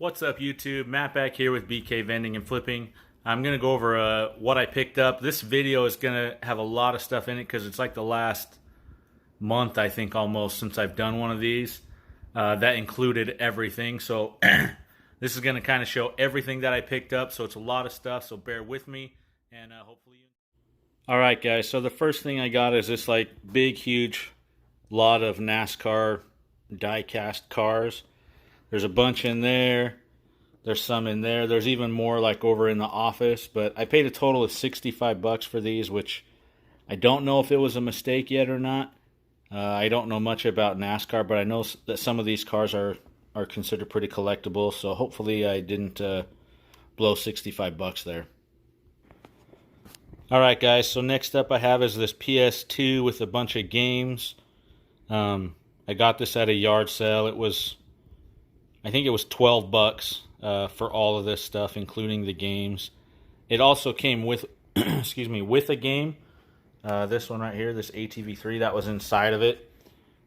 What's up, YouTube? Matt back here with BK Vending and Flipping. I'm going to go over what I picked up. This video is going to have a lot of stuff in it because it's like the last month, I think, almost, since I've done one of these. That included everything. So this is going to kind of show everything that I picked up. So it's a lot of stuff, so bear with me. And hopefully you... Alright, guys. So the first thing I got is this like big, huge lot of NASCAR die-cast cars. There's a bunch in there. There's some in there. There's even more like over in the office. But I paid a total of $65 for these, which I don't know if it was a mistake yet or not. I don't know much about NASCAR, but I know that some of these cars are considered pretty collectible. So hopefully I didn't blow $65 there. Alright, guys. So next up I have is this PS2 with a bunch of games. I got this at a yard sale. I think it was $12 for all of this stuff, including the games. It also came with, excuse me, with a game. This one right here, this ATV3, that was inside of it.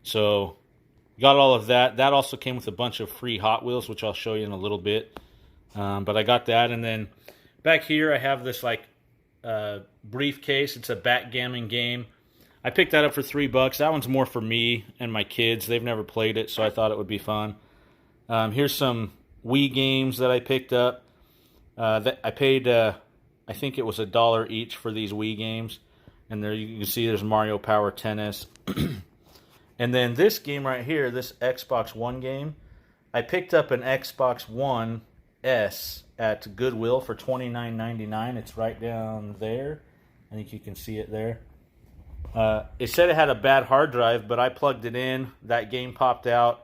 So, got all of that. That also came with a bunch of free Hot Wheels, which I'll show you in a little bit. But I got that, and then back here I have this like briefcase. It's a backgammon game. I picked that up for $3. That one's more for me and my kids. They've never played it, so I thought it would be fun. Here's some Wii games that I picked up. That I paid, I think it was $1 each for these Wii games. And there you can see there's Mario Power Tennis. And then this game right here, this Xbox One game, I picked up an Xbox One S at Goodwill for $29.99. It's right down there. I think you can see it there. It said it had a bad hard drive, but I plugged it in. That game popped out.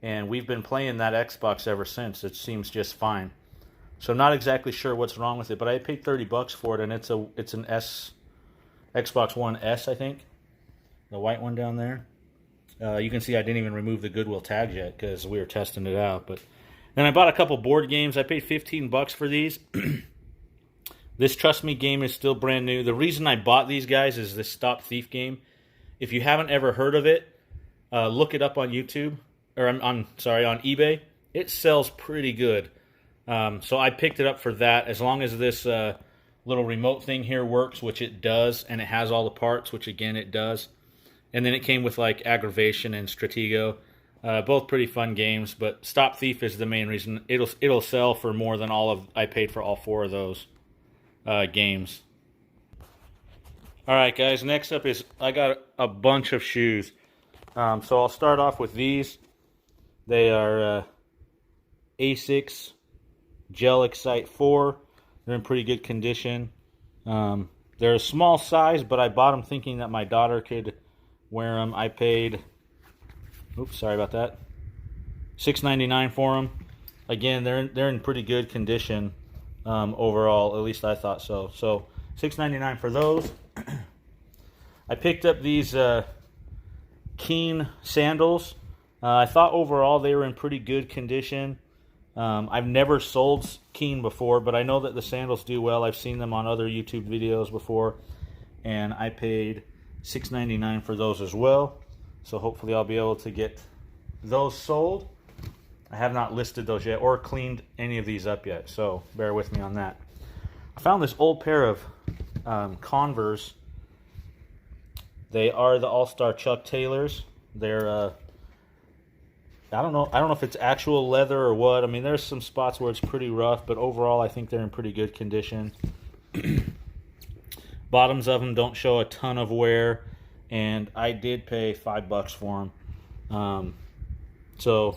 And we've been playing that Xbox ever since. It seems just fine. So I'm not exactly sure what's wrong with it, but I paid $30 for it, and it's an Xbox One S, I think. The white one down there. You can see I didn't even remove the Goodwill tags yet because we were testing it out. But then I bought a couple board games. I paid $15 for these. This Trust Me game is still brand new. The reason I bought these guys is this Stop Thief game. If you haven't ever heard of it, look it up on YouTube. Or on eBay. It sells pretty good. So I picked it up for that. As long as this little remote thing here works, which it does, and it has all the parts, which again it does. And then it came with like Aggravation and Stratego. Both pretty fun games, but Stop Thief is the main reason. It'll sell for more than I paid for all 4 of those games. Alright, guys, next up is I got a bunch of shoes. So I'll start off with these. They are Asics Gel Excite 4. They're in pretty good condition. They're a small size, but I bought them thinking that my daughter could wear them. I paid, oops, sorry about that, $6.99 for them. Again, they're in pretty good condition overall. At least I thought so. So $6.99 for those. I picked up these Keen sandals. I thought overall they were in pretty good condition. I've never sold Keen before, but I know that the sandals do well. I've seen them on other YouTube videos before, and I paid $6.99 for those as well. So hopefully I'll be able to get those sold. I have not listed those yet or cleaned any of these up yet, so bear with me on that. I found this old pair of Converse. They are the All-Star Chuck Taylors. They're I don't know if it's actual leather or what. I mean, there's some spots where it's pretty rough, but overall I think they're in pretty good condition. Bottoms of them don't show a ton of wear, and I did pay $5 for them. So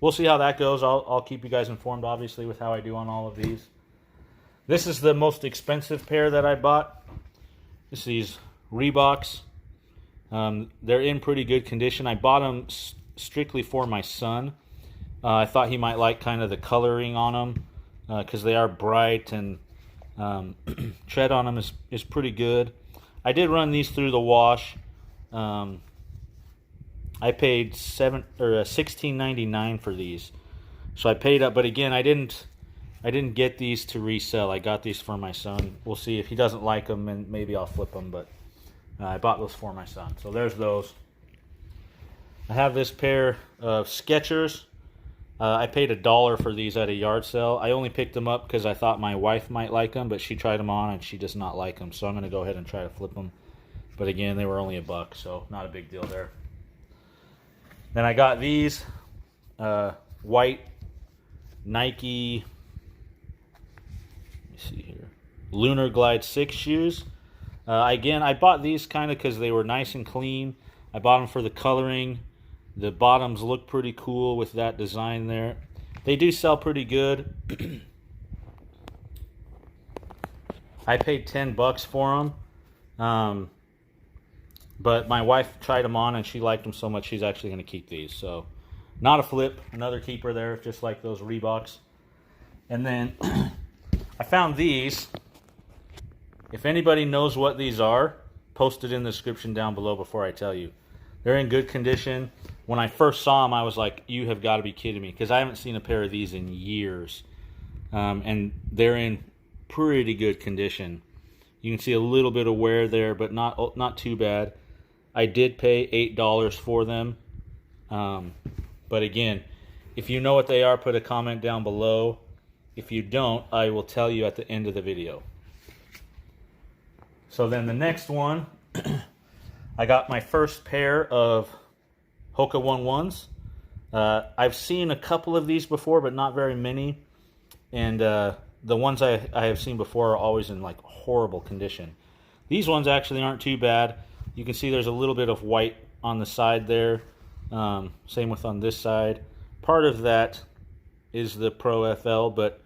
we'll see how that goes. I'll keep you guys informed, obviously, with how I do on all of these. This is the most expensive pair that I bought. It's these Reeboks. They're in pretty good condition. I bought them strictly for my son. I thought he might like kind of the coloring on them because they are bright, and tread on them is pretty good. I did run these through the wash. I paid $16.99 for these, so I paid up. But again, I didn't get these to resell. I got these for my son. We'll see if he doesn't like them, and maybe I'll flip them. But I bought those for my son. So there's those. I have this pair of Skechers. I paid $1 for these at a yard sale. I only picked them up because I thought my wife might like them, but she tried them on and she does not like them. So I'm going to go ahead and try to flip them. But again, they were only $1, so not a big deal there. Then I got these white Nike, let me see here, Lunar Glide 6 shoes. Again, I bought these kind of because they were nice and clean. I bought them for the coloring. The bottoms look pretty cool with that design there. They do sell pretty good. I paid $10 for them. But my wife tried them on and she liked them so much she's actually going to keep these. So, not a flip, another keeper there, just like those Reeboks. And then I found these. If anybody knows what these are, post it in the description down below before I tell you. They're in good condition. When I first saw them, I was like, you have got to be kidding me, because I haven't seen a pair of these in years. And they're in pretty good condition. You can see a little bit of wear there, but not too bad. I did pay $8 for them. But again, if you know what they are, put a comment down below. If you don't, I will tell you at the end of the video. So then the next one, I got my first pair of Hoka 11s. I've seen a couple of these before, but not very many. And the ones I have seen before are always in like horrible condition. These ones actually aren't too bad. You can see there's a little bit of white on the side there. Same with on this side. Part of that is the Pro FL, but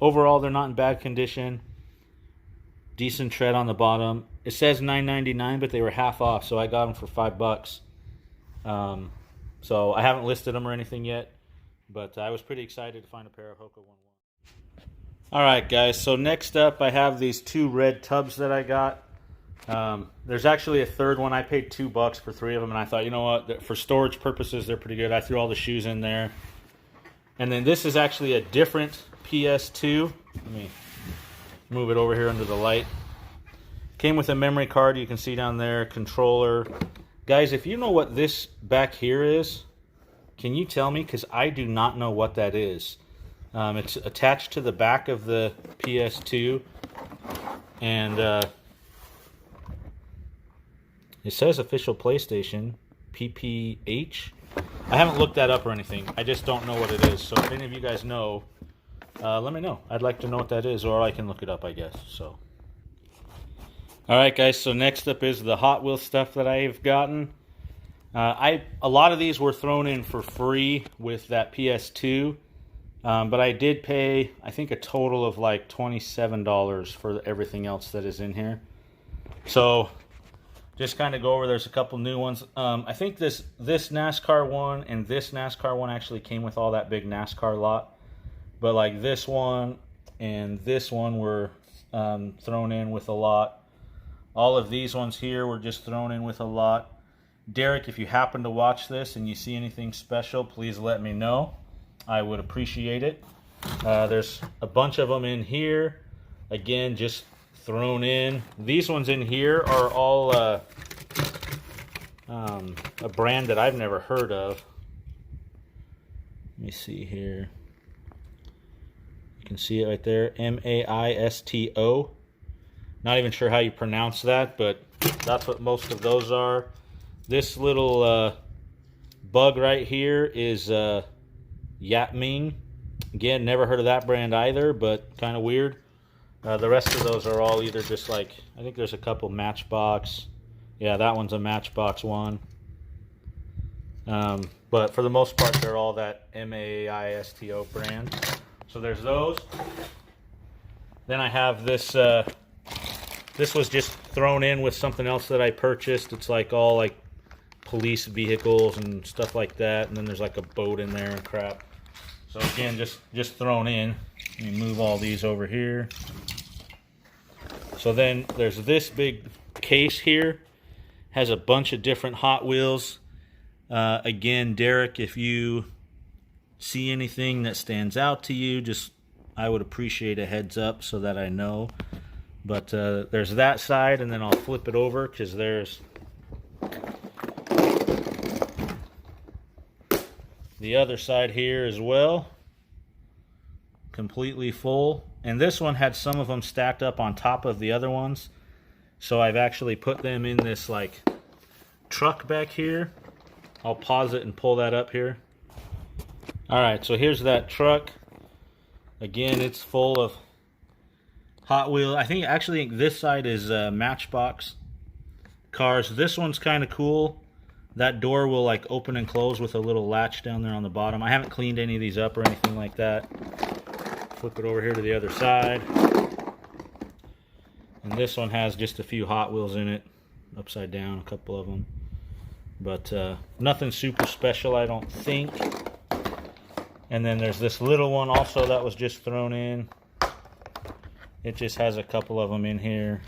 overall they're not in bad condition. Decent tread on the bottom. It says $9.99, but they were half off, so I got them for $5. So I haven't listed them or anything yet, but I was pretty excited to find a pair of Hoka 11. Alright guys, so next up I have these two red tubs that I got. There's actually a third one. I paid $2 for 3 of them, and I thought, you know what, for storage purposes they're pretty good. I threw all the shoes in there. And then this is actually a different PS2. Let me move it over here under the light. Came with a memory card, you can see down there, controller. Guys, if you know what this back here is, can you tell me? Because I do not know what that is. It's attached to the back of the PS2, and it says official PlayStation, PPH. I haven't looked that up or anything. I just don't know what it is. So if any of you guys know, let me know. I'd like to know what that is, or I can look it up, I guess. So, all right, guys. So next up is the Hot Wheels stuff that I've gotten. A lot of these were thrown in for free with that PS2, but I did pay, I think, a total of like $27 for everything else that is in here. So just kind of go over. There's a couple new ones. I think this NASCAR one and this NASCAR one actually came with all that big NASCAR lot. But like this one and this one were thrown in with a lot. All of these ones here were just thrown in with a lot. Derek, if you happen to watch this and you see anything special, please let me know. I would appreciate it. There's a bunch of them in here. Again, just thrown in. These ones in here are all a brand that I've never heard of. Let me see here. You can see it right there, MAISTO. Not even sure how you pronounce that, but that's what most of those are. This little bug right here is Yatming. Again, never heard of that brand either, but kind of weird. The rest of those are all either just like, I think there's a couple Matchbox. Yeah, that one's a Matchbox one. But for the most part, they're all that MAISTO brand. So there's those. Then I have this, this was just thrown in with something else that I purchased. It's like all like police vehicles and stuff like that. And then there's like a boat in there and crap. So again, just thrown in. Let me move all these over here. So then there's this big case here. Has a bunch of different Hot Wheels. Again, Derek, if you see anything that stands out to you, I would appreciate a heads up so that I know. But there's that side, and then I'll flip it over because there's the other side here as well. Completely full. And this one had some of them stacked up on top of the other ones. So I've actually put them in this like truck back here. I'll pause it and pull that up here. Alright, so here's that truck. Again, it's full of Hot Wheels. I think actually this side is Matchbox cars. This one's kind of cool. That door will like open and close with a little latch down there on the bottom. I haven't cleaned any of these up or anything like that. Flip it over here to the other side. And this one has just a few Hot Wheels in it. Upside down, a couple of them. But nothing super special, I don't think. And then there's this little one also that was just thrown in. It just has a couple of them in here.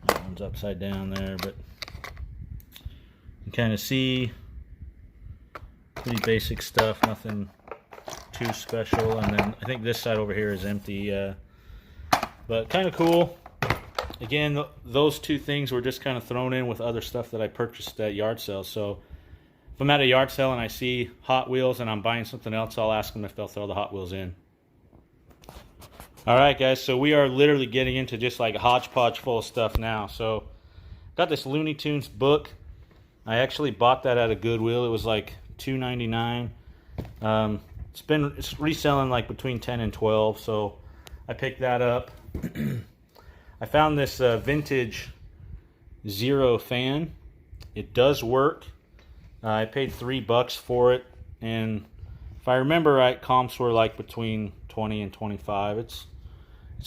That one's upside down there, but you can kind of see pretty basic stuff, nothing too special. And then I think this side over here is empty, but kind of cool. Again, those two things were just kind of thrown in with other stuff that I purchased at yard sales. So if I'm at a yard sale and I see Hot Wheels and I'm buying something else, I'll ask them if they'll throw the Hot Wheels in. Alright guys, so we are literally getting into just like a hodgepodge full of stuff now. So got this Looney Tunes book. I actually bought that at a Goodwill. It was like $2.99. It's reselling like between 10 and 12, so I picked that up. I found this vintage Zero fan. It does work. I paid $3 for it, and if I remember right, comps were like between 20 and 25. It's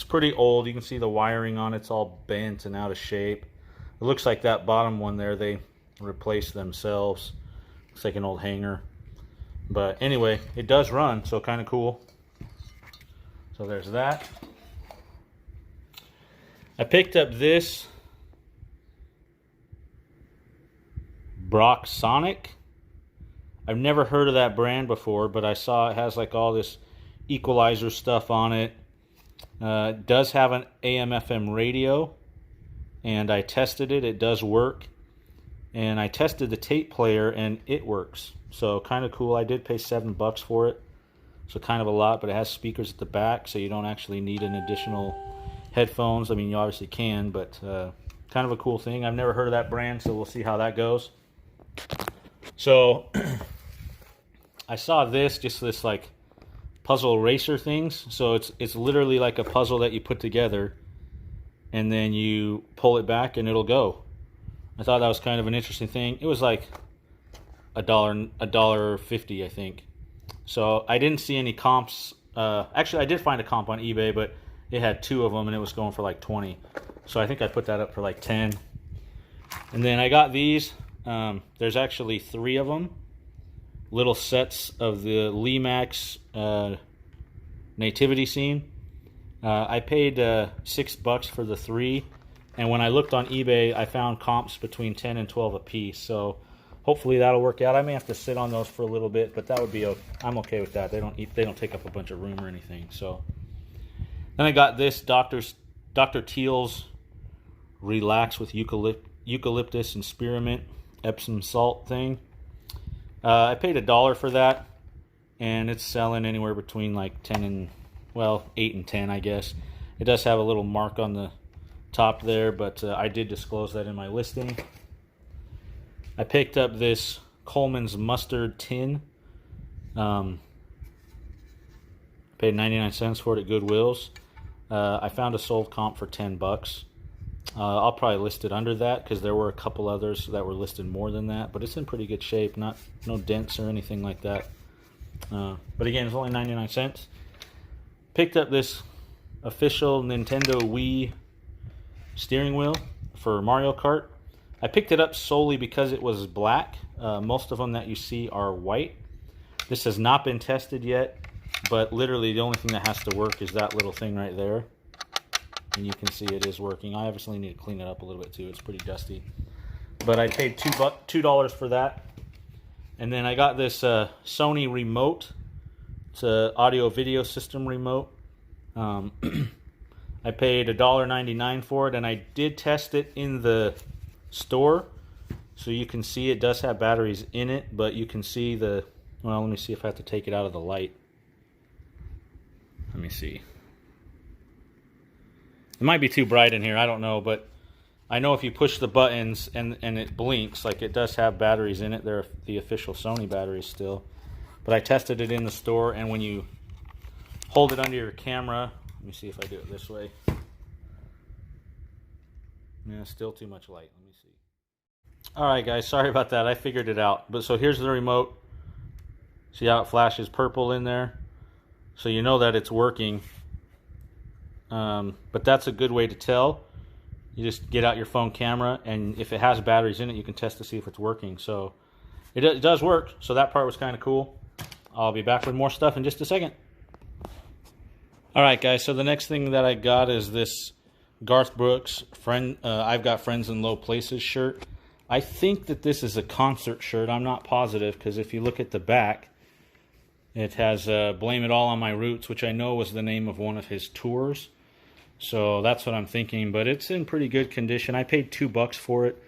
pretty old. You can see the wiring on it's all bent and out of shape. It looks like that bottom one there, they replaced themselves. Looks like an old hanger. But anyway, it does run, so kind of cool. So there's that. I picked up this Brock Sonic. I've never heard of that brand before, but I saw it has like all this equalizer stuff on it. It does have an AM/FM radio, and I tested it. It does work. And I tested the tape player, and it works. So kind of cool. I did pay $7 for it, so kind of a lot, but it has speakers at the back, so you don't actually need an additional headphones. I mean, you obviously can, but kind of a cool thing. I've never heard of that brand, so we'll see how that goes. So I saw this like puzzle eraser things. So it's literally like a puzzle that you put together, and then you pull it back and it'll go. I thought that was kind of an interesting thing. It was like $1.50, I think. So I didn't see any comps. Actually, I did find a comp on eBay, but it had two of them and it was going for like 20. So I think I put that up for like 10. And then I got these. There's actually 3 of them. Little sets of the Limax nativity scene. I paid $6 for the 3. And when I looked on eBay, I found comps between 10 and 12 a piece. So hopefully that'll work out. I may have to sit on those for a little bit, but that would be I'm okay with that. They don't take up a bunch of room or anything. So then I got this Dr. Teal's Relax with Eucalyptus and Spearmint Epsom salt thing. I paid $1 for that, and it's selling anywhere between like 8 and 10, I guess. It does have a little mark on the top there, but I did disclose that in my listing. I picked up this Coleman's mustard tin. Paid 99 cents for it at Goodwill's. I found a sold comp for $10. I'll probably list it under that because there were a couple others that were listed more than that, but it's in pretty good shape. No dents or anything like that. But again, it's only 99 cents. Picked up this official Nintendo Wii steering wheel for Mario Kart. I picked it up solely because it was black. Most of them that you see are white. This has not been tested yet, but literally the only thing that has to work is that little thing right there. And you can see it is working. I obviously need to clean it up a little bit too. It's pretty dusty. But I paid $2 for that. And then I got this Sony remote. It's an audio video system remote. I paid $1.99 for it, and I did test it in the store. So you can see it does have batteries in it, but you can see the, well, let me see if I have to take it out of the light. Let me see. It might be too bright in here, I don't know, but I know if you push the buttons and it blinks, like it does have batteries in it. They're the official Sony batteries still. But I tested it in the store, and when you hold it under your camera, let me see if I do it this way. Yeah, still too much light. Let me see. Alright guys, sorry about that. I figured it out. But so here's the remote. See how it flashes purple in there? So you know that it's working. But that's a good way to tell. You just get out your phone camera, and if it has batteries in it, you can test to see if it's working. So it does work. So that part was kind of cool. I'll be back with more stuff in just a second. Alright guys, so the next thing that I got is this Garth Brooks I've Got Friends in Low Places shirt. I think that this is a concert shirt. I'm not positive, because if you look at the back, it has Blame It All on My Roots, which I know was the name of one of his tours. So that's what I'm thinking, but it's in pretty good condition. I paid $2 for it.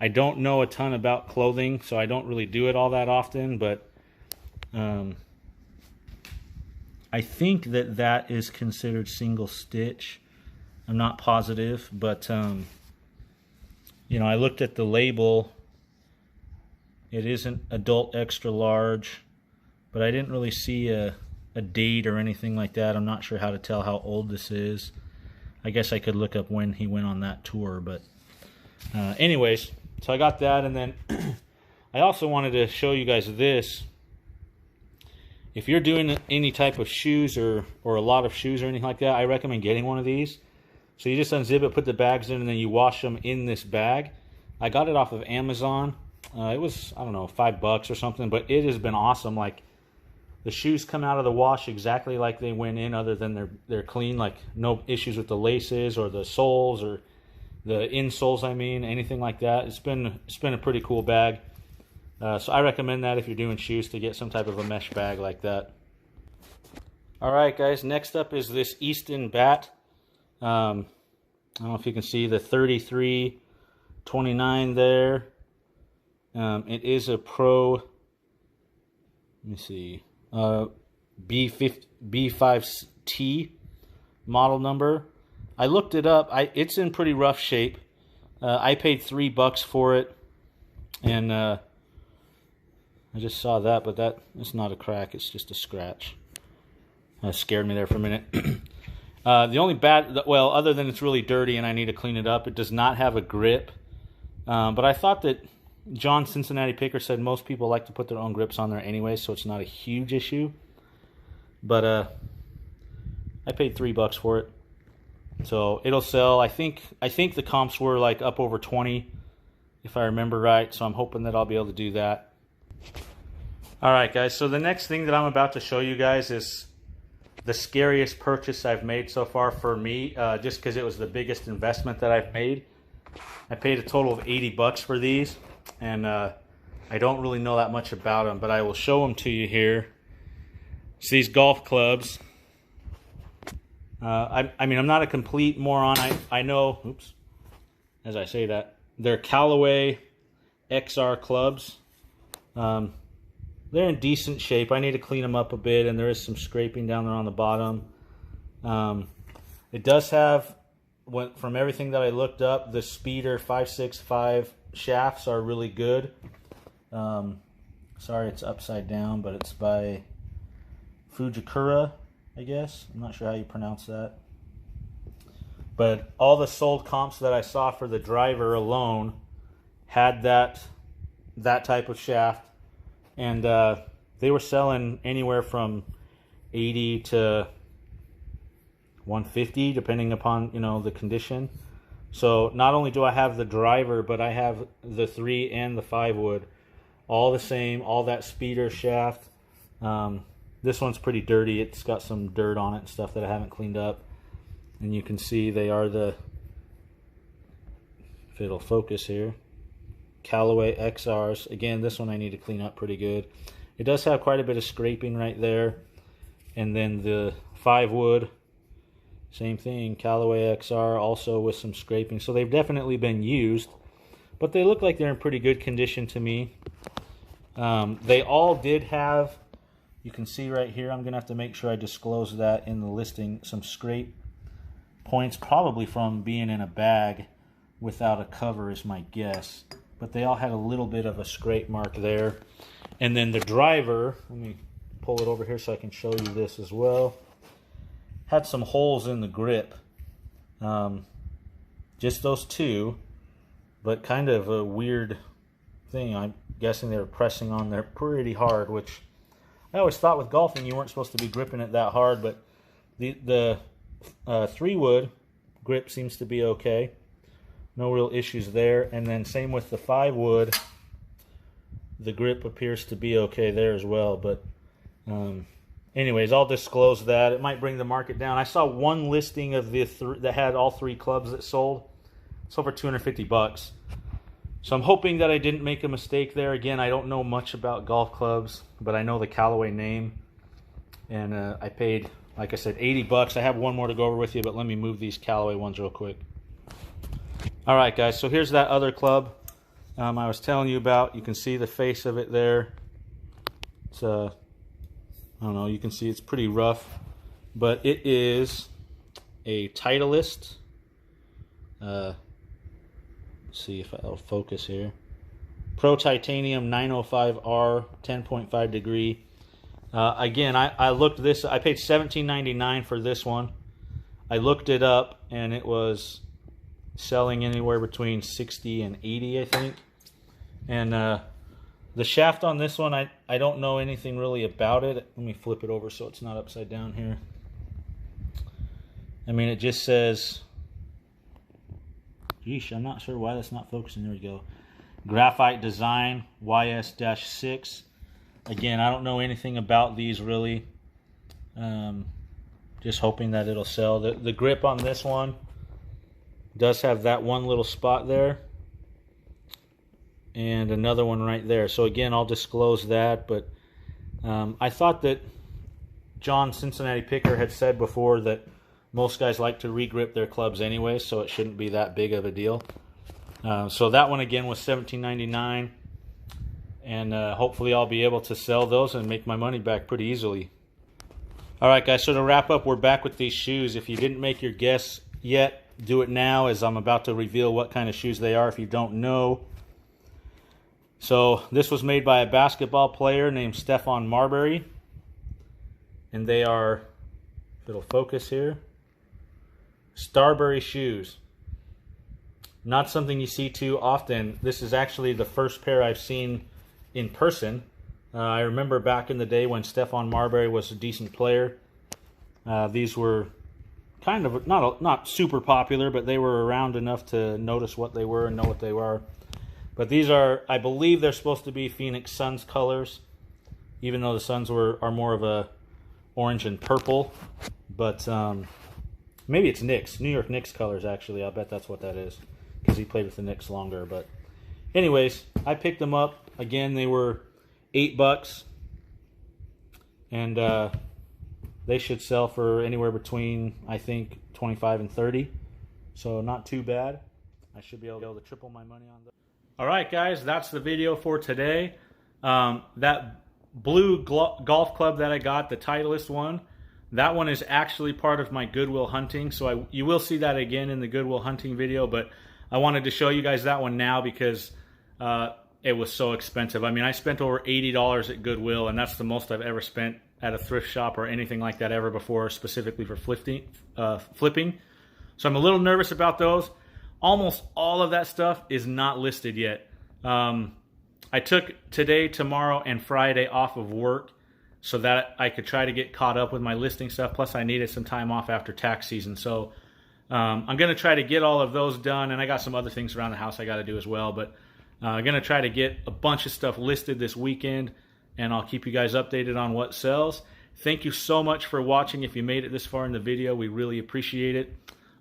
I don't know a ton about clothing, so I don't really do it all that often, but I think that that is considered single stitch. I'm not positive, but you know, I looked at the label. It isn't adult extra large, but I didn't really see a date or anything like that. I'm not sure how to tell how old this is. I guess I could look up when he went on that tour, but anyways, so I got that, and then I also wanted to show you guys this. If you're doing any type of shoes or a lot of shoes or anything like that, I recommend getting one of these. So you just unzip it, put the bags in, and then you wash them in this bag. I got it off of Amazon. It was, I don't know, $5 or something, but it has been awesome. Like, the shoes come out of the wash exactly like they went in, other than they're clean. Like, no issues with the laces or the soles or the insoles, I mean, anything like that. It's been a pretty cool bag. So I recommend that if you're doing shoes, to get some type of a mesh bag like that. Alright guys, next up is this Easton bat. I don't know if you can see the 3329 there. It is a Pro, let me see, B5T model number. I looked it up. It's in pretty rough shape. I paid $3 for it, and I just saw that, but it's not a crack. It's just a scratch. That scared me there for a minute. The only well, other than it's really dirty and I need to clean it up, it does not have a grip. But I thought that John Cincinnati Picker said most people like to put their own grips on there anyway, so it's not a huge issue. But I paid $3 for it, so it'll sell. I think the comps were like up over 20, if I remember right. So I'm hoping that I'll be able to do that. All right, guys. So the next thing that I'm about to show you guys is the scariest purchase I've made so far for me, just because it was the biggest investment that I've made. I paid a total of $80 for these, and I don't really know that much about them, but I will show them to you here. It's these golf clubs. I mean, I'm not a complete moron. I know, oops, as I say that, they're Callaway XR clubs. They're in decent shape. I need to clean them up a bit, and there is some scraping down there on the bottom. It does have, from everything that I looked up, the Speeder 565 shafts are really good. Sorry it's upside down, but it's by Fujikura, I guess. I'm not sure how you pronounce that. But all the sold comps that I saw for the driver alone had that type of shaft. And they were selling anywhere from $80 to $150, depending upon, you know, the condition. So not only do I have the driver, but I have the 3 and the 5 wood, all the same, all that Speeder shaft. This one's pretty dirty. It's got some dirt on it and stuff that I haven't cleaned up. And you can see they are the, if it'll focus here, Callaway XRs. Again, this one I need to clean up pretty good. It does have quite a bit of scraping right there. And then the 5 wood, same thing, Callaway XR, also with some scraping. So they've definitely been used. but they look like they're in pretty good condition to me. They all did have, you can see right here, I'm going to have to make sure I disclose that in the listing, some scrape points, probably from being in a bag without a cover is my guess. But they all had a little bit of a scrape mark there. And then the driver, let me pull it over here so I can show you this as well, had some holes in the grip. Just those two, but kind of a weird thing. I'm guessing they were pressing on there pretty hard, which I always thought with golfing you weren't supposed to be gripping it that hard, but the 3-wood grip seems to be okay. No real issues there. And then same with the 5-wood. The grip appears to be okay there as well. But anyways, I'll disclose that. It might bring the market down. I saw one listing of the that had all 3 clubs that sold. It's over $250. So I'm hoping that I didn't make a mistake there. Again, I don't know much about golf clubs, but I know the Callaway name. And I paid, like I said, $80. I have one more to go over with you, but let me move these Callaway ones real quick. All right, guys, so here's that other club I was telling you about. You can see the face of it there. It's I don't know, you can see it's pretty rough, but it is a Titleist. Let's see if I'll focus here. Pro Titanium 905R 10.5 degree. Again, I looked this. I paid $17.99 for this one. I looked it up, and it was selling anywhere between 60 and 80, I think. And the shaft on this one, I don't know anything really about it. Let me flip it over so it's not upside down here. I mean, it just says, geesh, I'm not sure why that's not focusing. There we go. Graphite design, YS-6. Again, I don't know anything about these really. Just hoping that it'll sell. The grip on this one does have that one little spot there. And another one right there. So again, I'll disclose that. But I thought that John Cincinnati Picker had said before that most guys like to re-grip their clubs anyway, so it shouldn't be that big of a deal. So that one again was $17.99. And hopefully I'll be able to sell those and make my money back pretty easily. Alright guys, so to wrap up, we're back with these shoes. If you didn't make your guess yet, do it now, as I'm about to reveal what kind of shoes they are if you don't know. So this was made by a basketball player named Stephon Marbury. And they are, if it'll focus here, Starbury shoes. Not something you see too often. This is actually the first pair I've seen in person. I remember back in the day when Stephon Marbury was a decent player. These were kind of not super popular, but they were around enough to notice what they were and know what they were. But these are, I believe they're supposed to be Phoenix Suns colors, even though the Suns are more of a orange and purple. But maybe it's Knicks, New York Knicks colors actually. I'll bet that's what that is, because he played with the Knicks longer. But anyways, I picked them up. Again, they were $8, and they should sell for anywhere between, I think, 25 and 30. So not too bad. I should be able to triple my money on those. All right, guys, that's the video for today. That blue golf club that I got, the Titleist one, that one is actually part of my Goodwill hunting. So you will see that again in the Goodwill hunting video, but I wanted to show you guys that one now because it was so expensive. I mean, I spent over $80 at Goodwill, and that's the most I've ever spent at a thrift shop or anything like that ever before, specifically for flipping. So I'm a little nervous about those. Almost all of that stuff is not listed yet. I took today, tomorrow, and Friday off of work so that I could try to get caught up with my listing stuff. Plus, I needed some time off after tax season. So I'm going to try to get all of those done, and I got some other things around the house I got to do as well. But I'm going to try to get a bunch of stuff listed this weekend, and I'll keep you guys updated on what sells. Thank you so much for watching. If you made it this far in the video, we really appreciate it.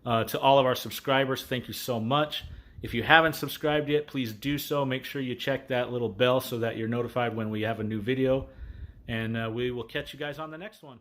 To all of our subscribers, thank you so much. If you haven't subscribed yet, please do so. Make sure you check that little bell so that you're notified when we have a new video. And we will catch you guys on the next one.